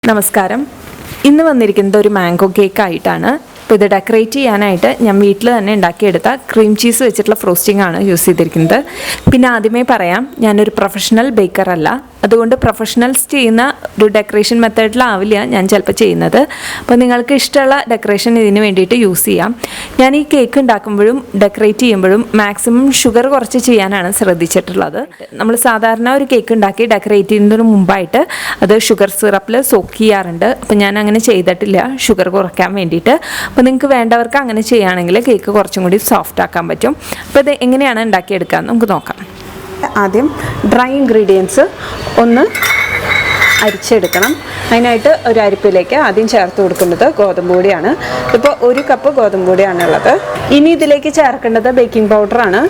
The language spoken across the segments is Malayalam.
നമസ്കാരം. ഇന്ന് വന്നിരിക്കുന്നത് ഒരു മാംഗോ കേക്ക് ആയിട്ടാണ്. അപ്പോൾ ഇത് ഡെക്കറേറ്റ് ചെയ്യാനായിട്ട് ഞാൻ വീട്ടിൽ തന്നെ ഉണ്ടാക്കിയെടുത്ത ക്രീം ചീസ് വെച്ചിട്ടുള്ള ഫ്രോസ്റ്റിംഗ് ആണ് യൂസ് ചെയ്തിരിക്കുന്നത്. പിന്നെ ആദ്യമേ പറയാം, ഞാനൊരു പ്രൊഫഷണൽ ബേക്കർ അല്ല. അതുകൊണ്ട് പ്രൊഫഷണൽസ് ചെയ്യുന്ന ഒരു ഡെക്കറേഷൻ മെത്തേഡിലാവില്ല ഞാൻ ചിലപ്പോൾ ചെയ്യുന്നത്. അപ്പോൾ നിങ്ങൾക്ക് ഇഷ്ടമുള്ള ഡെക്കറേഷൻ ഇതിന് വേണ്ടിയിട്ട് യൂസ് ചെയ്യാം. ഞാൻ ഈ കേക്ക് ഉണ്ടാക്കുമ്പോഴും ഡെക്കറേറ്റ് ചെയ്യുമ്പോഴും മാക്സിമം ഷുഗർ കുറച്ച് ചെയ്യാനാണ് ശ്രദ്ധിച്ചിട്ടുള്ളത്. നമ്മൾ സാധാരണ ഒരു കേക്ക് ഉണ്ടാക്കി ഡെക്കറേറ്റ് ചെയ്യുന്നതിന് മുമ്പായിട്ട് അത് ഷുഗർ സിറപ്പിൽ സോക്ക് ചെയ്യാറുണ്ട്. അപ്പോൾ ഞാൻ അങ്ങനെ ചെയ്തിട്ടില്ല, ഷുഗർ കുറയ്ക്കാൻ വേണ്ടിയിട്ട്. അപ്പോൾ നിങ്ങൾക്ക് വേണ്ടവർക്ക് അങ്ങനെ ചെയ്യുകയാണെങ്കിൽ കേക്ക് കുറച്ചും കൂടി സോഫ്റ്റ് ആക്കാൻ പറ്റും. അപ്പോൾ ഇത് എങ്ങനെയാണ് ഉണ്ടാക്കിയെടുക്കുക നമുക്ക് നോക്കാം. ആദ്യം ഡ്രൈ ഇൻഗ്രീഡിയൻസ് ഒന്ന് അരിച്ചെടുക്കണം. അതിനായിട്ട് ഒരു അരിപ്പിലേക്ക് ആദ്യം ചേർത്ത് കൊടുക്കുന്നത് ഗോതമ്പ് പൊടിയാണ്. ഇപ്പോൾ 1 കപ്പ് ഗോതമ്പ് പൊടിയാണുള്ളത്. ഇനി ഇതിലേക്ക് ചേർക്കേണ്ടത് ബേക്കിംഗ് പൗഡറാണ്.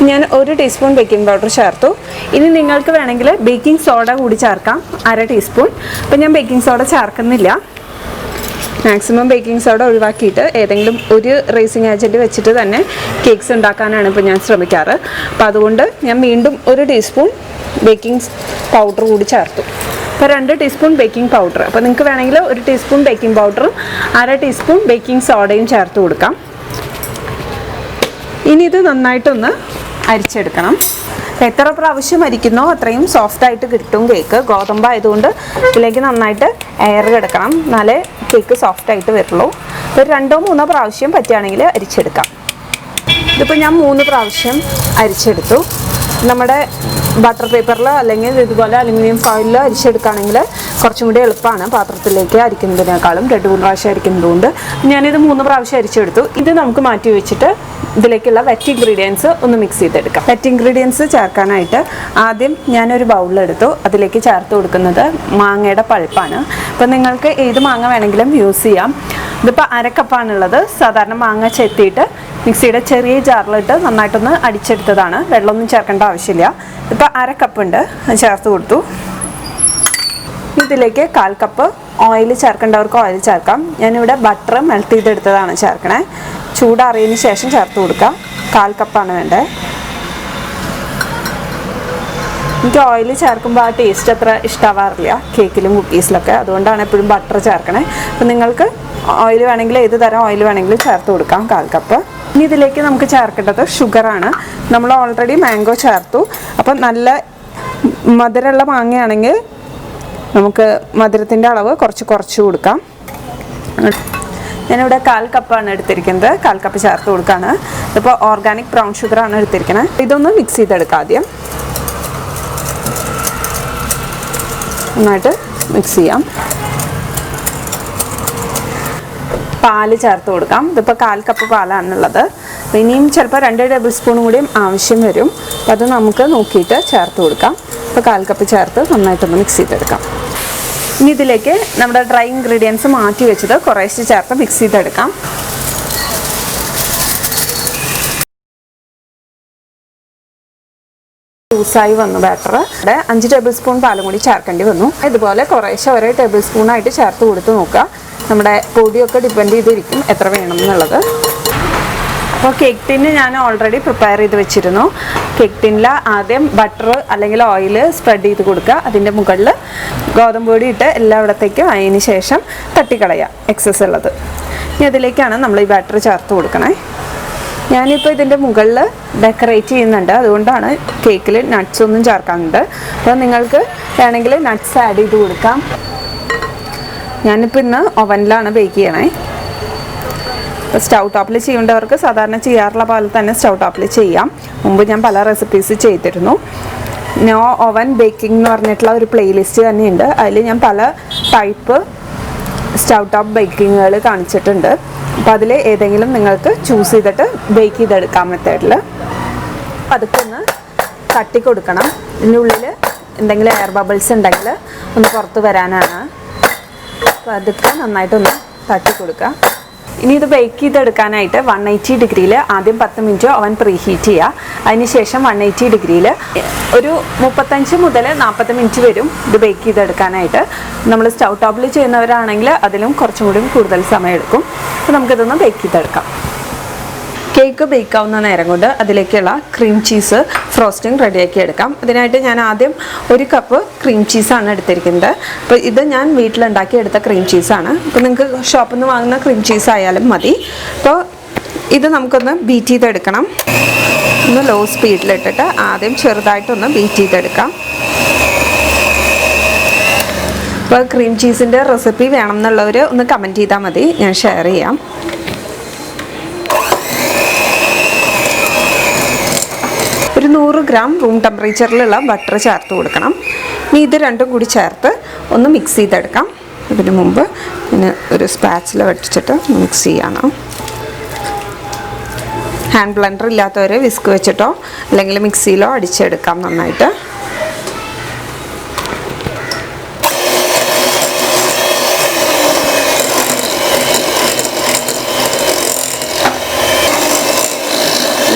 ഞാൻ 1 ടീസ്പൂൺ ബേക്കിംഗ് പൗഡർ ചേർത്തു. ഇനി നിങ്ങൾക്ക് വേണമെങ്കിൽ ബേക്കിംഗ് സോഡ കൂടി ചേർക്കാം, 1/2 ടീസ്പൂൺ. അപ്പോൾ ഞാൻ ബേക്കിംഗ് സോഡ ചേർക്കുന്നില്ല. മാക്സിമം ബേക്കിംഗ് സോഡ ഒഴിവാക്കിയിട്ട് ഏതെങ്കിലും ഒരു റേസിംഗ് ഏജൻറ്റ് വെച്ചിട്ട് തന്നെ കേക്ക്സ് ഉണ്ടാക്കാനാണ് ഇപ്പോൾ ഞാൻ ശ്രമിക്കാറ്. അപ്പോൾ അതുകൊണ്ട് ഞാൻ വീണ്ടും 1 ടീസ്പൂൺ ബേക്കിംഗ് പൗഡർ കൂടി ചേർത്തു. അപ്പോൾ 2 ടീസ്പൂൺ ബേക്കിംഗ് പൗഡർ. അപ്പോൾ നിങ്ങൾക്ക് വേണമെങ്കിൽ 1 ടീസ്പൂൺ ബേക്കിംഗ് പൗഡറും 1/2 ടീസ്പൂൺ ബേക്കിംഗ് സോഡയും ചേർത്ത് കൊടുക്കാം. ഇനി ഇത് നന്നായിട്ടൊന്ന് അരിച്ചെടുക്കണം. എത്ര പ്രാവശ്യം അരിക്കുന്നോ അത്രയും സോഫ്റ്റായിട്ട് കിട്ടും കേക്ക്. ഗോതമ്പ് ആയതുകൊണ്ട് ഇതിലേക്ക് നന്നായിട്ട് എയർ കിടക്കണം, എന്നാലേ കേക്ക് സോഫ്റ്റായിട്ട് വരുള്ളൂ. ഒരു 2-3 പ്രാവശ്യം പറ്റുകയാണെങ്കിൽ അരിച്ചെടുക്കാം. ഇതിപ്പോൾ ഞാൻ 3 പ്രാവശ്യം അരിച്ചെടുത്തു. നമ്മുടെ ബട്ടർ പേപ്പറിൽ അല്ലെങ്കിൽ ഇതുപോലെ അലുമിനിയം ഫോയിലിൽ അരിച്ചെടുക്കുകയാണെങ്കിൽ കുറച്ചും കൂടി എളുപ്പമാണ് പാത്രത്തിലേക്ക് അരിക്കുന്നതിനേക്കാളും. 2-3 പ്രാവശ്യം അരിക്കുന്നതുകൊണ്ട് ഞാനിത് 3 പ്രാവശ്യം അരിച്ചെടുത്തു. ഇത് നമുക്ക് മാറ്റി വെച്ചിട്ട് ഇതിലേക്കുള്ള വെറ്റ് ഇൻഗ്രീഡിയൻസ് ഒന്ന് മിക്സ് ചെയ്തെടുക്കാം. വെറ്റ് ഇൻഗ്രീഡിയൻസ് ചേർക്കാനായിട്ട് ആദ്യം ഞാനൊരു ബൗളിലെടുത്തു. അതിലേക്ക് ചേർത്ത് കൊടുക്കുന്നത് മാങ്ങയുടെ പൾപ്പാണ്. അപ്പോൾ നിങ്ങൾക്ക് ഏത് മാങ്ങ വേണമെങ്കിലും യൂസ് ചെയ്യാം. ഇതിപ്പോൾ 1/2 കപ്പാണുള്ളത്. സാധാരണ മാങ്ങ ചെത്തിയിട്ട് മിക്സിയുടെ ചെറിയ ജാറിലിട്ട് നന്നായിട്ടൊന്ന് അടിച്ചെടുത്തതാണ്. വെള്ളമൊന്നും ചേർക്കേണ്ട ആവശ്യമില്ല. ഇപ്പോൾ 1/2 കപ്പുണ്ട്, അത് ചേർത്ത് കൊടുത്തു. ഇതിലേക്ക് 1/4 കപ്പ് ഓയിൽ ചേർക്കേണ്ടവർക്ക് ഓയിൽ ചേർക്കാം. ഞാനിവിടെ ബട്ടർ മെൽറ്റ് ചെയ്തെടുത്തതാണ് ചേർക്കണേ. ചൂടാറിയതിന് ശേഷം ചേർത്ത് കൊടുക്കാം. 1/4 കപ്പാണ് വേണ്ടത്. എനിക്ക് ഓയിൽ ചേർക്കുമ്പോൾ ആ ടേസ്റ്റ് അത്ര ഇഷ്ടമാവാറില്ല കേക്കിലും കുക്കീസിലൊക്കെ. അതുകൊണ്ടാണ് എപ്പോഴും ബട്ടർ ചേർക്കണേ. അപ്പം നിങ്ങൾക്ക് ഓയിൽ വേണമെങ്കിൽ ഏത് തരം ഓയിൽ വേണമെങ്കിലും ചേർത്ത് കൊടുക്കാം. 1/4 കപ്പ്. ഇനി ഇതിലേക്ക് നമുക്ക് ചേർക്കേണ്ടത് ഷുഗറാണ്. നമ്മൾ ഓൾറെഡി മാംഗോ ചേർത്തു. അപ്പം നല്ല മധുരമുള്ള മാങ്ങയാണെങ്കിൽ നമുക്ക് മധുരത്തിൻ്റെ അളവ് കുറച്ച് കൊടുക്കാം. ഞാനിവിടെ 1/4 കപ്പാണ് എടുത്തിരിക്കുന്നത്. 1/4 കപ്പ് ചേർത്ത് കൊടുക്കുകയാണ്. ഇപ്പോൾ ഓർഗാനിക് ബ്രൗൺ ഷുഗറാണ് എടുത്തിരിക്കുന്നത്. ഇതൊന്ന് മിക്സ് ചെയ്തെടുക്കാം. ആദ്യം നന്നായിട്ട് മിക്സ് ചെയ്യാം. പാല് ചേർത്ത് കൊടുക്കാം. ഇതിപ്പോൾ 1/4 കപ്പ് പാലാണുള്ളത്. അപ്പോൾ ഇനിയും ചിലപ്പോൾ 2 ടേബിൾ സ്പൂൺ കൂടിയും ആവശ്യം വരും. അപ്പോൾ അത് നമുക്ക് നോക്കിയിട്ട് ചേർത്ത് കൊടുക്കാം. ഇപ്പോൾ 1/4 കപ്പ് ചേർത്ത് നന്നായിട്ടൊന്ന് മിക്സ് ചെയ്തെടുക്കാം. ഇനി ഇതിലേക്ക് നമ്മുടെ ഡ്രൈ ഇൻഗ്രീഡിയൻസ് മാറ്റി വെച്ചത് കുറേശ്ശെ ചേർത്ത് മിക്സ് ചെയ്തെടുക്കാം. ലൂസായി വന്നു ബാറ്റർ. ഇവിടെ 5 ടേബിൾ സ്പൂൺ പാലും കൂടി ചേർക്കേണ്ടി വന്നു. ഇതുപോലെ കുറേശ്ശെ 1 ടേബിൾ സ്പൂണായിട്ട് ചേർത്ത് കൊടുത്ത് നോക്കുക. നമ്മുടെ പൊടിയൊക്കെ ഡിപ്പെൻഡ് ചെയ്തിരിക്കും എത്ര വേണം എന്നുള്ളത്. അപ്പോൾ കേക്ക് ടിന്ന് ഞാൻ ഓൾറെഡി പ്രിപ്പയർ ചെയ്ത് വെച്ചിരുന്നു. കേക്ക് ടിന്നിൽ ആദ്യം ബട്ടർ അല്ലെങ്കിൽ ഓയിൽ സ്പ്രെഡ് ചെയ്ത് കൊടുക്കുക. അതിൻ്റെ മുകളിൽ ഗോതമ്പ് പൊടി ഇട്ട് എല്ലായിടത്തേക്കും അതിന് ശേഷം തട്ടിക്കളയുക എക്സസ് ഉള്ളത്. ഇനി അതിലേക്കാണ് നമ്മൾ ഈ ബാറ്റർ ചേർത്ത് കൊടുക്കണേ. ഞാനിപ്പോൾ ഇതിൻ്റെ മുകളിൽ ഡെക്കറേറ്റ് ചെയ്യുന്നുണ്ട്. അതുകൊണ്ടാണ് കേക്കിൽ നട്ട്സ് ഒന്നും ചേർക്കാനുണ്ട്. അപ്പോൾ നിങ്ങൾക്ക് വേണമെങ്കിൽ നട്ട്സ് ആഡ് ചെയ്ത് കൊടുക്കാം. ഞാനിപ്പോൾ ഇന്ന് ഓവനിലാണ് ബേക്ക് ചെയ്യണേ. ഇപ്പോൾ സ്റ്റൗ ടോപ്പിൽ ചെയ്യേണ്ടവർക്ക് സാധാരണ ചെയ്യാറുള്ള പോലെ തന്നെ സ്റ്റൗ ടോപ്പിൽ ചെയ്യാം. മുമ്പ് ഞാൻ പല റെസിപ്പീസ് ചെയ്തിരുന്നു. നോ ഓവൻ ബേക്കിംഗ് എന്ന് പറഞ്ഞിട്ടുള്ള ഒരു പ്ലേലിസ്റ്റ് തന്നെയുണ്ട്. അതിൽ ഞാൻ പല ടൈപ്പ് സ്റ്റൗ ടോപ്പ് ബേക്കിങ്ങുകൾ കാണിച്ചിട്ടുണ്ട്. അപ്പോൾ അതിൽ ഏതെങ്കിലും നിങ്ങൾക്ക് ചൂസ് ചെയ്തിട്ട് ബേക്ക് ചെയ്തെടുക്കാം മെത്തേഡിൽ. അതൊക്കെ ഒന്ന് തട്ടി കൊടുക്കണം. ഇതിൻ്റെ ഉള്ളിൽ എന്തെങ്കിലും എയർ ബബിൾസ് ഉണ്ടെങ്കിൽ ഒന്ന് പുറത്ത് വരാനാണ്. അപ്പോൾ അതൊക്കെ നന്നായിട്ടൊന്ന് തട്ടി കൊടുക്കുക. ഇനി ഇത് ബേക്ക് ചെയ്തെടുക്കാനായിട്ട് 180 ഡിഗ്രിയിൽ ആദ്യം 10 മിനിറ്റ് ഓവൻ പ്രീ ഹീറ്റ് ചെയ്യുക. അതിനുശേഷം 180 ഡിഗ്രിയിൽ ഒരു 35 മുതൽ 40 മിനിറ്റ് വരും ഇത് ബേക്ക് ചെയ്തെടുക്കാനായിട്ട്. നമ്മൾ സ്റ്റൗ ടോപ്പിൽ ചെയ്യുന്നവരാണെങ്കിൽ അതിലും കുറച്ചും കൂടി കൂടുതൽ സമയം എടുക്കും. അപ്പോൾ നമുക്കിതൊന്ന് ബേക്ക് ചെയ്തെടുക്കാം. കേക്ക് ബേക്കാവുന്ന നേരം കൊണ്ട് അതിലേക്കുള്ള ക്രീം ചീസ് ഫ്രോസ്റ്റിംഗ് റെഡിയാക്കി എടുക്കാം. അതിനായിട്ട് ഞാൻ ആദ്യം 1 കപ്പ് ക്രീം ചീസാണ് എടുത്തിരിക്കുന്നത്. അപ്പോൾ ഇത് ഞാൻ വീട്ടിലുണ്ടാക്കി എടുത്ത ക്രീം ചീസാണ്. അപ്പോൾ നിങ്ങൾക്ക് ഷോപ്പിൽ നിന്ന് വാങ്ങുന്ന ക്രീം ചീസ് ആയാലും മതി. അപ്പോൾ ഇത് നമുക്കൊന്ന് ബീറ്റ് ചെയ്തെടുക്കണം. ഒന്ന് ലോ സ്പീഡിലിട്ടിട്ട് ആദ്യം ചെറുതായിട്ടൊന്ന് ബീറ്റ് ചെയ്തെടുക്കാം. അപ്പോൾ ക്രീം ചീസിൻ്റെ റെസിപ്പി വേണം എന്നുള്ളവർ ഒന്ന് കമൻറ്റ് ചെയ്താൽ മതി, ഞാൻ ഷെയർ ചെയ്യാം. ഒരു 100 ഗ്രാം റൂം ടെമ്പറേച്ചറിലുള്ള ബട്ടർ ചേർത്ത് കൊടുക്കണം. ഇനി ഇത് രണ്ടും കൂടി ചേർത്ത് ഒന്ന് മിക്സ് ചെയ്തെടുക്കാം. ഇതിന് മുമ്പ് ഞാൻ ഒരു സ്പാച്ചില വെച്ചിട്ട് മിക്സ് ചെയ്യണം. ഹാൻഡ് ബ്ലെൻഡർ ഇല്ലാത്തവർ വിസ്ക് വെച്ചിട്ടോ അല്ലെങ്കിൽ മിക്സിയിലോ അടിച്ചെടുക്കാം നന്നായിട്ട്.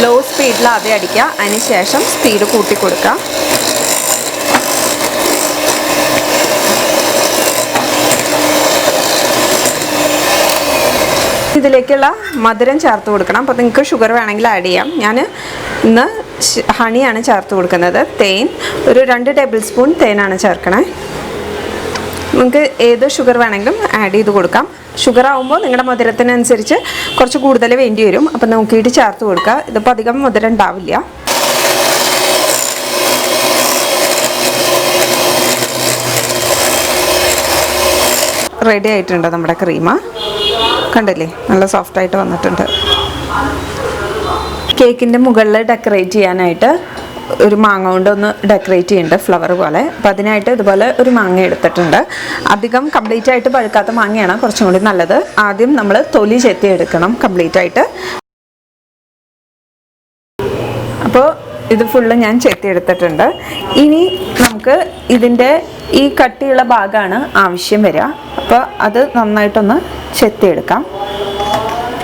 ലോ സ്പീഡിൽ ആദ്യം അടിക്കുക, അതിന് ശേഷം സ്പീഡ് കൂട്ടി കൊടുക്കുക. ഇതിലേക്കുള്ള മധുരം ചേർത്ത് കൊടുക്കണം. അപ്പോൾ നിങ്ങൾക്ക് ഷുഗർ വേണമെങ്കിൽ ആഡ് ചെയ്യാം. ഞാൻ ഇന്ന് ഹണിയാണ് ചേർത്ത് കൊടുക്കുന്നത്. തേൻ ഒരു 2 ടേബിൾ സ്പൂൺ തേനാണ് ചേർക്കണേ. നിങ്ങൾക്ക് ഏത് ഷുഗർ വേണമെങ്കിലും ആഡ് ചെയ്ത് കൊടുക്കാം. ഷുഗർ ആകുമ്പോൾ നിങ്ങളുടെ മധുരത്തിനനുസരിച്ച് കുറച്ച് കൂടുതൽ വേണ്ടി വരും. അപ്പം നോക്കിയിട്ട് ചേർത്ത് കൊടുക്കുക. ഇതിപ്പോൾ അധികം മധുരം ഉണ്ടാവില്ല. റെഡി ആയിട്ടുണ്ട് നമ്മുടെ ക്രീം. കണ്ടില്ലേ, നല്ല സോഫ്റ്റായിട്ട് വന്നിട്ടുണ്ട്. കേക്കിൻ്റെ മുകളിൽ ഡെക്കറേറ്റ് ചെയ്യാനായിട്ട് ഒരു മാങ്ങ കൊണ്ട് ഒന്ന് ഡെക്കറേറ്റ് ചെയ്യുന്നുണ്ട്, ഫ്ലവർ പോലെ. അപ്പോൾ അതിനായിട്ട് ഇതുപോലെ ഒരു മാങ്ങ എടുത്തിട്ടുണ്ട്. അധികം കംപ്ലീറ്റ് ആയിട്ട് പഴുക്കാത്ത മാങ്ങയാണ് കുറച്ചും കൂടി നല്ലത്. ആദ്യം നമ്മൾ തൊലി ചെത്തി എടുക്കണം കംപ്ലീറ്റ് ആയിട്ട്. അപ്പോൾ ഇത് ഫുള്ള് ഞാൻ ചെത്തി എടുത്തിട്ടുണ്ട്. ഇനി നമുക്ക് ഇതിൻ്റെ ഈ കട്ടിയുള്ള ഭാഗമാണ് ആവശ്യം വരിക. അപ്പോൾ അത് നന്നായിട്ടൊന്ന് ചെത്തിയെടുക്കാം.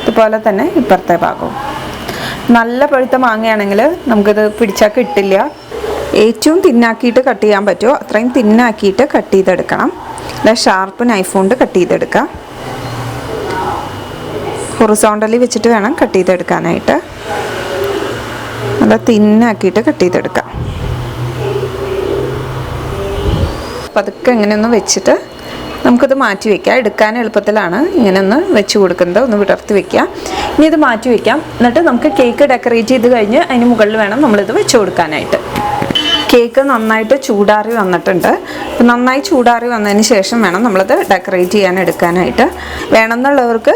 ഇതുപോലെ തന്നെ ഇപ്പുറത്തെ ഭാഗവും. നല്ല പഴുത്ത മാങ്ങയാണെങ്കിൽ നമുക്കിത് പിടിച്ചാൽ കിട്ടില്ല. ഏറ്റവും തിന്നാക്കിയിട്ട് കട്ട് ചെയ്യാൻ പറ്റുമോ അത്രയും തിന്നാക്കിയിട്ട് കട്ട് ചെയ്തെടുക്കണം. അല്ല ഷാർപ്പ് നൈഫ് കൊണ്ട് കട്ട് ചെയ്തെടുക്കാം. ഹൊറിസോണ്ടലി വെച്ചിട്ട് വേണം കട്ട് ചെയ്തെടുക്കാനായിട്ട്. നല്ല തിന്നാക്കിയിട്ട് കട്ട് ചെയ്തെടുക്കാം. പതുക്കെ ഇങ്ങനെയൊന്ന് വെച്ചിട്ട് നമുക്കിത് മാറ്റി വയ്ക്കാം. എടുക്കാൻ എളുപ്പത്തിലാണ് ഇങ്ങനെ ഒന്ന് വെച്ച് കൊടുക്കുന്നത്. ഒന്ന് വിടർത്തി വെക്കുക. ഇനി ഇത് മാറ്റി വയ്ക്കാം. എന്നിട്ട് നമുക്ക് കേക്ക് ഡെക്കറേറ്റ് ചെയ്ത് കഴിഞ്ഞ് അതിന് മുകളിൽ വേണം നമ്മളിത് വെച്ച് കൊടുക്കാനായിട്ട്. കേക്ക് നന്നായിട്ട് ചൂടാറി വന്നിട്ടുണ്ട്. അപ്പം നന്നായി ചൂടാറി വന്നതിന് ശേഷം വേണം നമ്മളിത് ഡെക്കറേറ്റ് ചെയ്യാൻ എടുക്കാനായിട്ട്. വേണമെന്നുള്ളവർക്ക്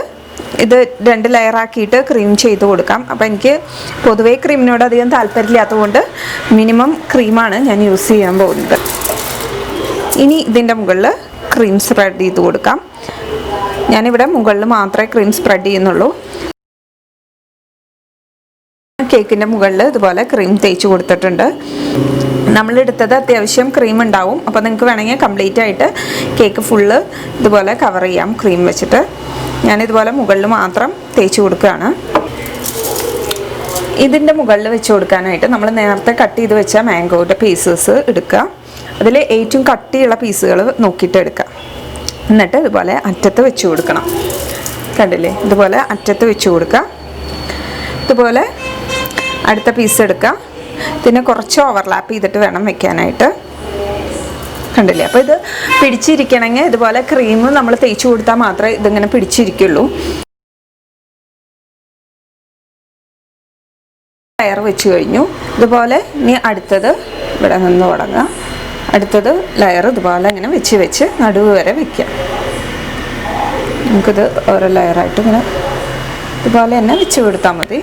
ഇത് 2 ലെയറാക്കിയിട്ട് ക്രീം ചെയ്ത് കൊടുക്കാം. അപ്പോൾ എനിക്ക് പൊതുവേ ക്രീമിനോട് അധികം താല്പര്യമില്ലാത്തതുകൊണ്ട് മിനിമം ക്രീമാണ് ഞാൻ യൂസ് ചെയ്യാൻ പോകുന്നത്. ഇനി ഇതിൻ്റെ മുകളിൽ ക്രീം സ്പ്രെഡ് ചെയ്ത് കൊടുക്കാം. ഞാനിവിടെ മുകളിൽ മാത്രമേ ക്രീം സ്പ്രെഡ് ചെയ്യുന്നുള്ളൂ. കേക്കിൻ്റെ മുകളിൽ ഇതുപോലെ ക്രീം തേച്ച് കൊടുത്തിട്ടുണ്ട്. നമ്മളെടുത്തത് അത്യാവശ്യം ക്രീം ഉണ്ടാവും. അപ്പോൾ നിങ്ങൾക്ക് വേണമെങ്കിൽ കംപ്ലീറ്റ് ആയിട്ട് കേക്ക് ഫുള്ള് ഇതുപോലെ കവർ ചെയ്യാം ക്രീം വെച്ചിട്ട്. ഞാനിതുപോലെ മുകളിൽ മാത്രം തേച്ച് കൊടുക്കുകയാണ്. ഇതിൻ്റെ മുകളിൽ വെച്ച് കൊടുക്കാനായിട്ട് നമ്മൾ നേരത്തെ കട്ട് ചെയ്ത് വെച്ച മാംഗോയുടെ പീസസ് എടുക്കുക. അതിൽ ഏറ്റവും കട്ടിയുള്ള പീസുകൾ നോക്കിയിട്ട് എടുക്കുക. എന്നിട്ട് ഇതുപോലെ അറ്റത്ത് വെച്ച് കൊടുക്കണം. കണ്ടില്ലേ, ഇതുപോലെ അറ്റത്ത് വെച്ച് കൊടുക്കുക. ഇതുപോലെ അടുത്ത പീസ് എടുക്കുക. ഇതിനെ കുറച്ച് ഓവർലാപ്പ് ചെയ്തിട്ട് വേണം വെക്കാനായിട്ട്. കണ്ടില്ലേ, അപ്പോൾ ഇത് പിടിച്ചിരിക്കണമെങ്കിൽ ഇതുപോലെ ക്രീം നമ്മൾ തേച്ച് കൊടുത്താൽ മാത്രമേ ഇതിങ്ങനെ പിടിച്ചിരിക്കുള്ളൂ. ലെയർ വെച്ച് കഴിഞ്ഞു. ഇതുപോലെ ഇനി അടുത്തത് ഇവിടെ നിന്ന് തുടങ്ങുക. അടുത്തത് ലെയർ ഇതുപോലെ ഇങ്ങനെ വെച്ച് നടുവ് വരെ വെക്കാം. നമുക്കിത് ഓരോ ലെയറായിട്ട് ഇങ്ങനെ ഇതുപോലെ തന്നെ വെച്ച് കൊടുത്താൽ മതി.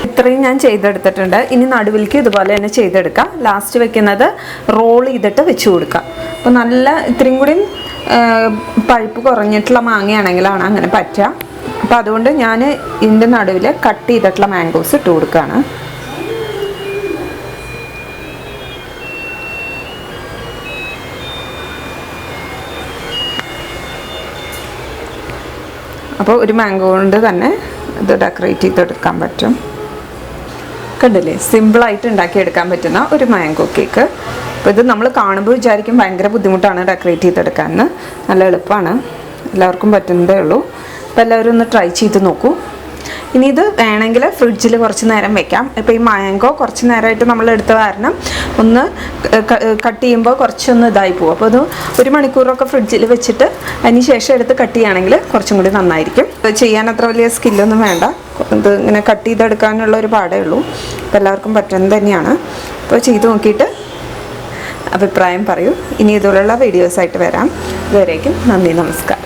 ഇത്രയും ഞാൻ ചെയ്തെടുത്തിട്ടുണ്ട്. ഇനി നടുവിലേക്ക് ഇതുപോലെ തന്നെ ചെയ്തെടുക്കാം. ലാസ്റ്റ് വെക്കുന്നത് റോൾ ചെയ്തിട്ട് വെച്ച് കൊടുക്കാം. അപ്പോൾ നല്ല ഇത്രയും കൂടി പഴുപ്പ് കുറഞ്ഞിട്ടുള്ള മാങ്ങയാണെങ്കിലാണ് അങ്ങനെ പറ്റുക. അപ്പോൾ അതുകൊണ്ട് ഞാൻ ഇതിൻ്റെ നടുവിൽ കട്ട് ചെയ്തിട്ടുള്ള മാംഗോസ് ഇട്ട് കൊടുക്കുകയാണ്. അപ്പോൾ ഒരു മാംഗോ കൊണ്ട് തന്നെ ഇത് ഡെക്കറേറ്റ് ചെയ്തെടുക്കാൻ പറ്റും. കണ്ടില്ലേ, സിമ്പിളായിട്ട് ഉണ്ടാക്കിയെടുക്കാൻ പറ്റുന്ന ഒരു മാംഗോ കേക്ക്. അപ്പോൾ ഇത് നമ്മൾ കാണുമ്പോൾ വിചാരിക്കും ഭയങ്കര ബുദ്ധിമുട്ടാണ് ഡെക്കറേറ്റ് ചെയ്തെടുക്കാൻ. നല്ല എളുപ്പമാണ്, എല്ലാവർക്കും പറ്റുന്നതേ ഉള്ളൂ. അപ്പോൾ എല്ലാവരും ഒന്ന് ട്രൈ ചെയ്ത് നോക്കൂ. ഇനി ഇത് വേണമെങ്കിൽ ഫ്രിഡ്ജിൽ കുറച്ച് നേരം വെക്കാം. ഇപ്പോൾ ഈ മാംഗോ കുറച്ച് നേരമായിട്ട് നമ്മൾ എടുത്ത കാരണം ഒന്ന് കട്ട് ചെയ്യുമ്പോൾ കുറച്ചൊന്ന് ഇതായി പോകും. അപ്പോൾ അത് 1 മണിക്കൂറൊക്കെ ഫ്രിഡ്ജിൽ വെച്ചിട്ട് അതിന് ശേഷം എടുത്ത് കട്ട് ചെയ്യുകയാണെങ്കിൽ കുറച്ചും കൂടി നന്നായിരിക്കും. ചെയ്യാൻ അത്ര വലിയ സ്കില്ലൊന്നും വേണ്ട. ഇത് ഇങ്ങനെ കട്ട് ചെയ്തെടുക്കാനുള്ള ഒരു പാടേ ഉള്ളൂ. അപ്പോൾ എല്ലാവർക്കും പറ്റുന്നത് തന്നെയാണ്. അപ്പോൾ ചെയ്ത് നോക്കിയിട്ട് അഭിപ്രായം പറയൂ. ഇനി ഇതുപോലുള്ള വീഡിയോസായിട്ട് വരാം. ഇതുവരേക്കും നന്ദി, നമസ്കാരം.